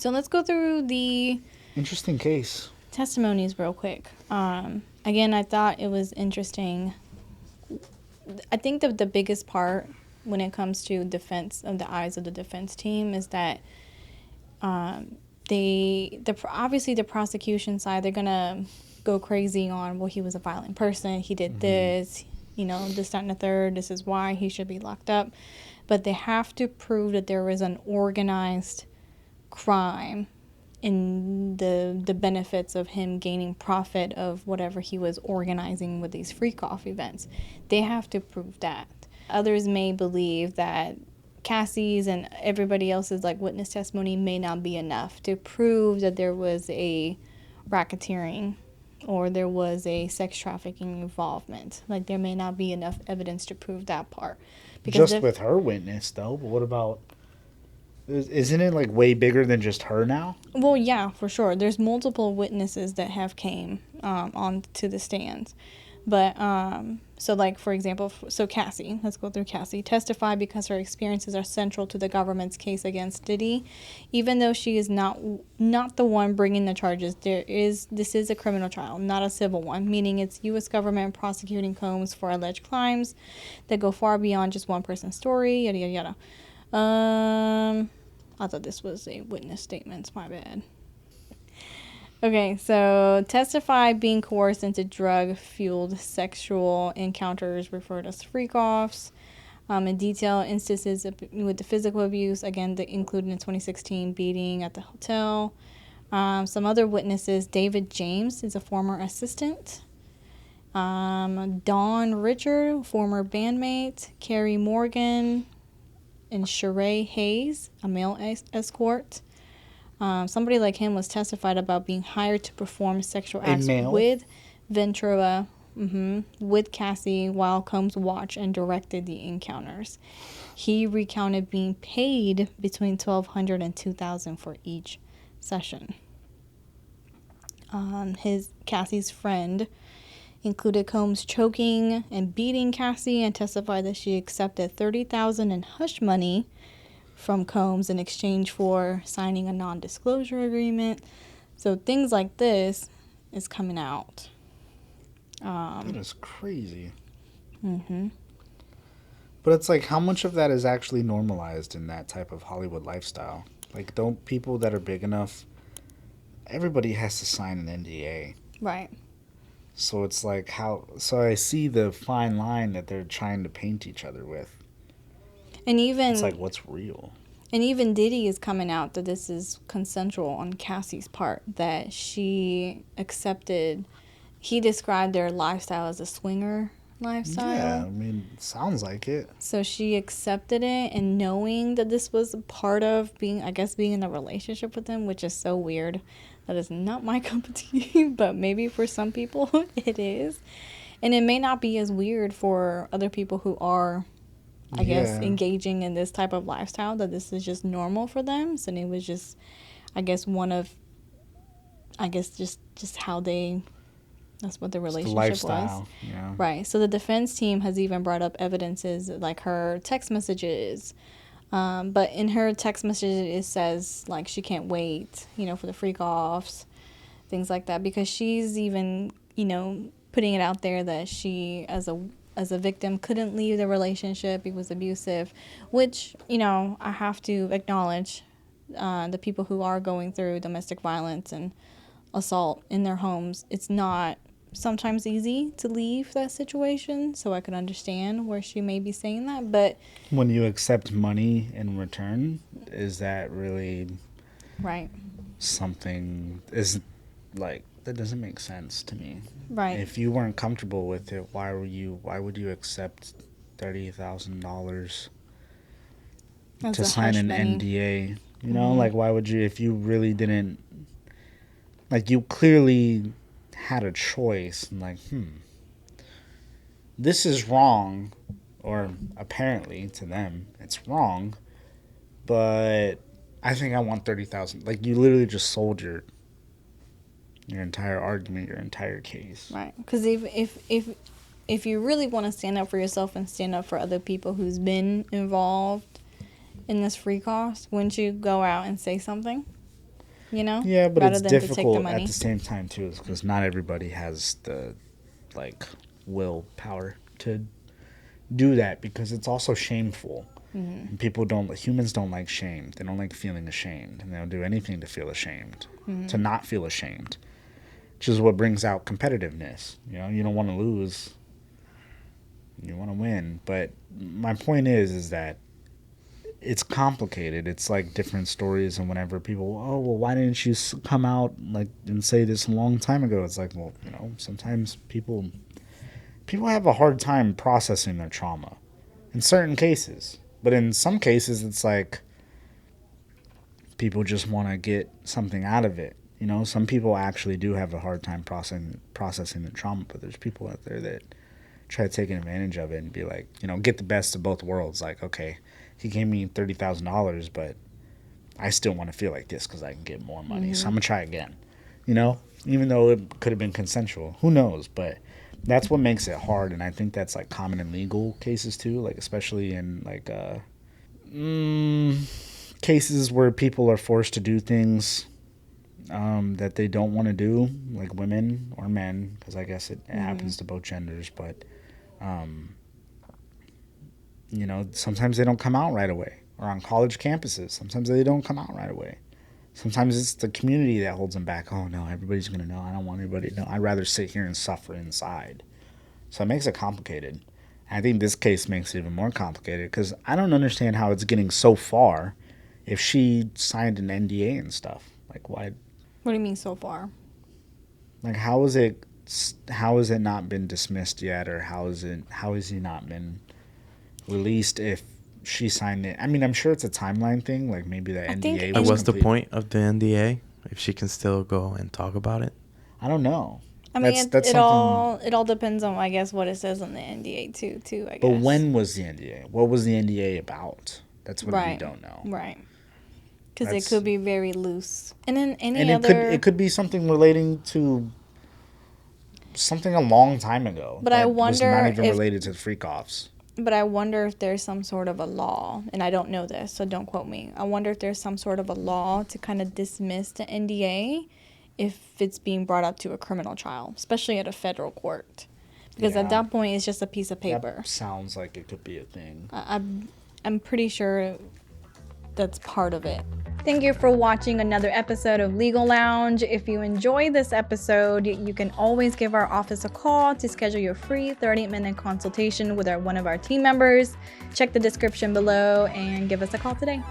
So let's go through the Interesting case. testimonies real quick. Again, I thought it was interesting. I think that the biggest part when it comes to defense of the eyes of the defense team is that obviously the prosecution side, they're gonna go crazy on, well, he was a violent person, he did this, this, that, and the third, this is why he should be locked up. But they have to prove that there was an organized crime in the benefits of him gaining profit of whatever he was organizing with these freak-off events. They have to prove that. Others may believe that Cassie's and everybody else's witness testimony may not be enough to prove that there was a racketeering or there was a sex trafficking involvement. There may not be enough evidence to prove that part. Because just with her witness, though. But what about... Isn't it way bigger than just her now? Well, yeah, for sure. There's multiple witnesses that have came on to the stands. But, for example, Cassie, let's go through Cassie, testified because her experiences are central to the government's case against Diddy. Even though she is not the one bringing the charges, this is a criminal trial, not a civil one, meaning it's U.S. government prosecuting Combs for alleged crimes that go far beyond just one person's story, yada, yada, yada. I thought this was a witness statement. My bad. Okay, so testified being coerced into drug-fueled sexual encounters referred as freak-offs. In detail, instances with the physical abuse, again, including the 2016 beating at the hotel. Some other witnesses, David James is a former assistant. Dawn Richard, former bandmate. Carrie Morgan and Sheree Hayes, a male escort. Somebody like him was testified about being hired to perform sexual acts with Ventura, with Cassie, while Combs watched and directed the encounters. He recounted being paid between $1,200 and $2,000 for each session. Cassie's friend included Combs choking and beating Cassie and testified that she accepted $30,000 in hush money from Combs in exchange for signing a non-disclosure agreement. So things like this is coming out. That is crazy. But it's how much of that is actually normalized in that type of Hollywood lifestyle? Don't people that are big enough, everybody has to sign an NDA. Right. So it's so I see the fine line that they're trying to paint each other with. And even... It's what's real? And even Diddy is coming out that this is consensual on Cassie's part, that she accepted... He described their lifestyle as a swinger lifestyle. Yeah, sounds like it. So she accepted it, and knowing that this was a part of being in a relationship with him, which is so weird. That is not my cup of tea, but maybe for some people it is. And it may not be as weird for other people who are, I guess, engaging in this type of lifestyle, that this is just normal for them. So it was just, just how they... That's what the relationship was. Yeah. Right. So the defense team has even brought up evidences her text messages. But in her text messages, it says, she can't wait, for the freak-offs, things like that. Because she's even, putting it out there that she, as a victim, couldn't leave the relationship. It was abusive. Which, I have to acknowledge the people who are going through domestic violence and assault in their homes. It's not sometimes easy to leave that situation, so I can understand where she may be saying that. But when you accept money in return, is that really right? Something that doesn't make sense to me. Right. If you weren't comfortable with it, why would you accept $30,000 to sign an NDA? Why would you, if you really didn't, you clearly had a choice, this is wrong, or apparently to them it's wrong, but I think I want $30,000. You literally just sold your entire argument, your entire case. Right. Because if you really want to stand up for yourself and stand up for other people who's been involved in this free cost, wouldn't you go out and say something? you know? Yeah, but rather it's than to take the difficult money. at the same time too, because not everybody has the like willpower to do that, because it's also shameful. And humans don't like shame. They don't like feeling ashamed, and they'll do anything to feel ashamed, to not feel ashamed, which is what brings out competitiveness. You know, you don't want to lose, you want to win. But my point is that it's complicated. It's like different stories, and whenever people, oh well, why didn't you come out like and say this a long time ago? It's like, well, you know, sometimes people have a hard time processing their trauma in certain cases. But in some cases, it's like people just want to get something out of it. You know, some people actually do have a hard time processing the trauma, but there's people out there that try to take advantage of it and be like, you know, get the best of both worlds. Like, okay, he gave me $30,000, but I still want to feel like this because I can get more money. So I'm going to try again, you know, even though it could have been consensual. Who knows? But that's what makes it hard, and I think that's like common in legal cases too, like especially in like cases where people are forced to do things that they don't want to do, like women or men, because I guess it happens to both genders. But you know, sometimes they don't come out right away, or on college campuses, sometimes they don't come out right away. Sometimes it's the community that holds them back. Oh, no, everybody's going to know. I don't want anybody to know. I'd rather sit here and suffer inside. So it makes it complicated. I think this case makes it even more complicated because I don't understand how it's getting so far if she signed an NDA and stuff. Like, why? What do you mean so far? Like, how has it not been dismissed yet, or how has he not been released if she signed it? I mean, I'm sure it's a timeline thing. Like maybe the NDA was what's the point of the NDA if she can still go and talk about it? I don't know. I mean, it all depends on, I guess, what it says on the NDA too. I guess. But when was the NDA? What was the NDA about? That's what we don't know. Right. Because it could be very loose. And then it could be something relating to something a long time ago. But I wonder was not even related to the freak-offs. But I wonder if there's some sort of a law, and I don't know this, so don't quote me. I wonder if there's some sort of a law to kind of dismiss the NDA if it's being brought up to a criminal trial, especially at a federal court. Because at that point, it's just a piece of paper. That sounds like it could be a thing. I'm pretty sure that's part of it. Thank you for watching another episode of Legal Lounge. If you enjoyed this episode, you can always give our office a call to schedule your free 30-minute consultation with one of our team members. Check the description below and give us a call today.